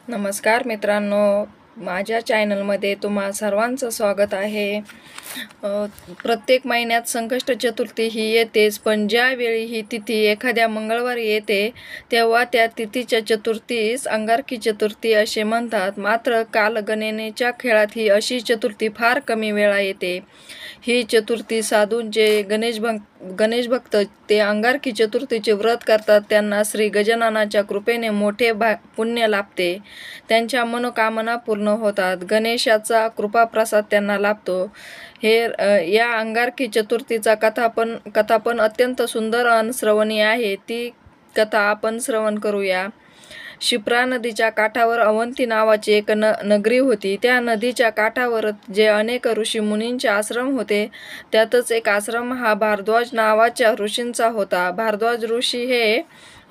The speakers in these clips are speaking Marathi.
नमस्कार मित्रांनो, माझ्या चॅनलमध्ये तुम्हा सर्वांचं स्वागत आहे। प्रत्येक महिन्यात संकष्ट चतुर्थी ही येतेच, पण ज्यावेळी ही तिथी एखाद्या मंगळवारी येते तेव्हा त्या तिथीच्या चतुर्थीस अंगारकी चतुर्थी असे म्हणतात। मात्र कालगणनेच्या खेळात ही अशी चतुर्थी फार कमी वेळा येते। ही चतुर्थी साधूंचे गणेश भक्त ते अंगारकी चतुर्थीचे व्रत करतात त्यांना श्री गजाननाच्या कृपेने मोठे पुण्य लाभते। त्यांच्या मनोकामना पूर्ण होतात। गणेशाचा कृपाप्रसाद त्यांना लाभतो। या अंगारकी चतुर्थीचा कथा पण अत्यंत सुंदर आणि श्रवणीय आहे। ती कथा आपण श्रवण करूया। शिप्रा नदीच्या काठावर अवंती नावाची एक नगरी होती। त्या नदीच्या काठावर जे अनेक ऋषी मुनींचे आश्रम होते त्यातच एक आश्रम हा भारद्वाज नावाच्या ऋषींचा होता। भारद्वाज ऋषी हे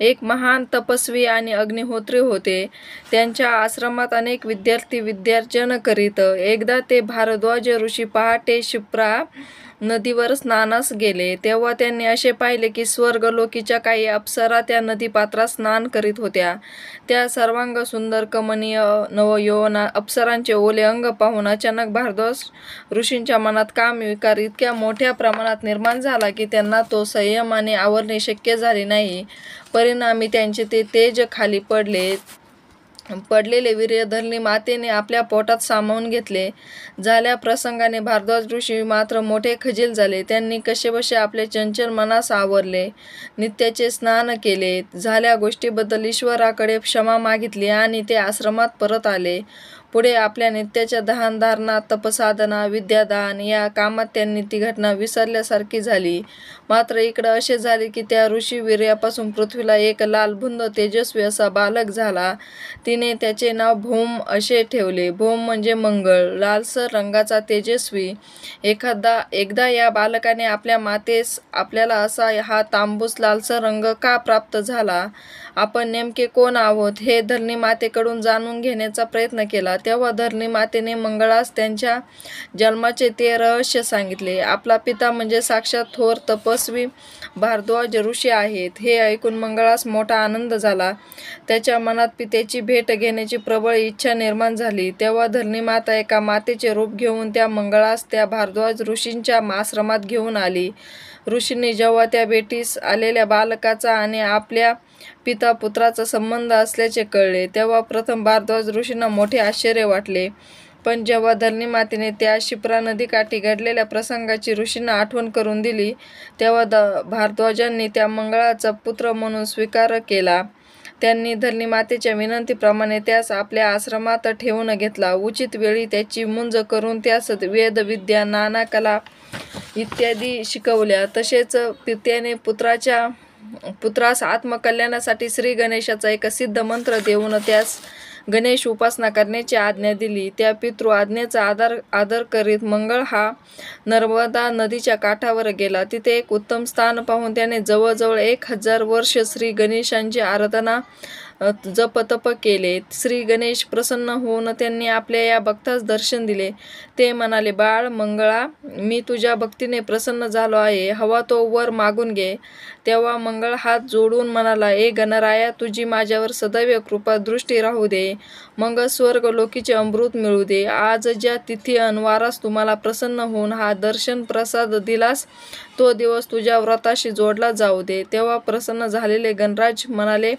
एक महान तपस्वी आणि अग्निहोत्री होते। त्यांच्या आश्रमात अनेक विद्यार्थी विद्यार्जन करीत। एकदा ते भारद्वाज ऋषी पहाटे शिप्रा नदीवर स्नानास गेले तेव्हा त्यांनी असे पाहिले की स्वर्गलोकीच्या काही अप्सरा त्या नदीपात्रात स्नान करीत होत्या। त्या सर्वांग सुंदर कमनीय नवयौवना अप्सरांचे ओले अंग पाहून अचानक भारद्वाज ऋषींच्या मनात कामविकार इतक्या मोठ्या प्रमाणात निर्माण झाला की त्यांना तो संयमाने आवरणे शक्य झाले नाही। परिणामी त्यांचे ते तेज खाली पडलेले वीर्य धरणी मातेने आपल्या पोटात सामावून घेतले। झाल्या प्रसंगाने भारद्वाज ऋषी मात्र मोठे खजील झाले। त्यांनी कसेबसे आपले चंचल मनास आवरले, नित्याचे स्नान केले, झाल्या गोष्टीबद्दल ईश्वराकडे क्षमा मागितली आणि ते आश्रमात परत आले। पुढे आपल्या नित्याच्या दानधारणा, तपसाधना, विद्यादान या कामात त्यांनी ती घटना विसरल्यासारखी झाली। मात्र इकडे असे झाले की त्या ऋषी वीर्यापासून पृथ्वीला एक लालबुंद तेजस्वी असा बालक झाला। तिने त्याचे नाव भौम असे ठेवले। भौम म्हणजे मंगळ, लालसर रंगाचा तेजस्वी। एकदा या बालकाने आपल्या मातेस आपल्याला असा हा तांबूस लालसर रंग का प्राप्त झाला, आपण नेमके कोण आहोत हे धरणी मातेकडून जाणून घेण्याचा प्रयत्न केला। तेव्हा धरणी मातेने मंगळास त्यांच्या जन्माचे ते रहस्य सांगितले। आपला पिता म्हणजे साक्षात थोर तपस्वी भारद्वाज ऋषी आहेत हे ऐकून मंगळास मोठा आनंद झाला। त्याच्या मनात पित्याची भेट घेण्याची प्रबळ इच्छा निर्माण झाली। तेव्हा धरणी माता एका मातेचे रूप घेऊन त्या मंगळास त्या भारद्वाज ऋषींच्या आश्रमात घेऊन आली। ऋषींनी जेव्हा त्या भेटीस आलेल्या बालकाचा आणि आपल्या पिता पुत्राचा संबंध असल्याचे कळले तेव्हा प्रथम भारद्वाज ऋषींना मोठे आश्चर्य वाटले। पण जेव्हा धरणी मातेने त्या शिप्रा नदीकाठी घडलेल्या प्रसंगाची ऋषींना आठवण करून दिली तेव्हा भारद्वाजांनी त्या मंगळाचा पुत्र म्हणून स्वीकार केला। त्यांनी धरणी मातेच्या विनंतीप्रमाणे त्यास आपल्या आश्रमात ठेवून घेतला। उचित वेळी त्याची मुंज करून त्यास वेद विद्या, नाना कला इत्यादी शिकवल्या। तसेच पित्याने पुत्रास आत्मकल्याणासाठी श्री गणेशाचा एक सिद्ध मंत्र देऊन त्यास गणेश उपासना करण्याची आज्ञा दिली। त्या पितृ आज्ञेचा आदर करीत मंगळ हा नर्मदा नदीच्या काठावर गेला। तिथे एक उत्तम स्थान पाहून त्याने जवळजवळ 1000 वर्ष श्री गणेशांची आराधना जपतप केले। श्री गणेश प्रसन्न होऊन त्यांनी आपल्या या भक्तास दर्शन दिले। ते म्हणाले, बाळ मंगळा, मी तुझ्या भक्तीने प्रसन्न झालो आहे, हवा तो वर मागून घे। तेव्हा मंगळ हात जोडून म्हणाला, ए गणराया, तुझी माझ्यावर सदैव कृपा दृष्टी राहू दे। मग स्वर्ग लोकीचे अमृत मिळू दे। आज ज्या तिथी अनवारास तुम्हाला प्रसन्न होऊन हा दर्शन प्रसाद दिलास तो दिवस तुझ्या व्रताशी जोडला जाऊ दे। तेव्हा प्रसन्न झालेले गणराज म्हणाले,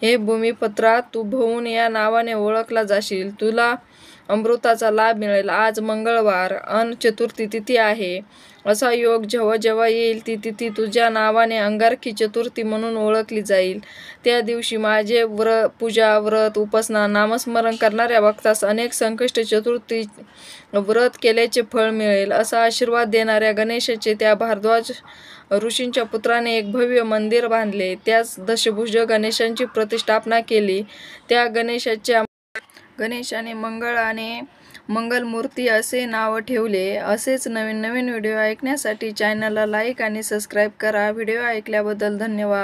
हे भूमिपुत्रा, तू भौम या नावाने ओळखला जाशील, तुला अमृताचा लाभ मिळेल। आज मंगळवार अन चतुर्थी तिथी आहे। असा योग जेव्हा येईल ती तिथी तुझ्या नावाने अंगारकी चतुर्थी म्हणून ओळखली जाईल। त्या दिवशी माझे पूजा, व्रत, उपासना, नामस्मरण करणाऱ्या भक्तास अनेक संकष्ट चतुर्थी व्रत केल्याचे फळ मिळेल। असा आशीर्वाद देणाऱ्या गणेशाचे त्या भारद्वाज ऋषींच्या पुत्राने एक भव्य मंदिर बांधले। त्यास दशभुज गणेशांची प्रतिष्ठापना केली। त्या गणेशाने मंगळाने मंगलमूर्ती असे नाव ठेवले। असेच नवीन व्हिडिओ ऐकण्यासाठी चॅनलला लाईक आणि सबस्क्राईब करा। व्हिडिओ ऐकल्याबद्दल धन्यवाद।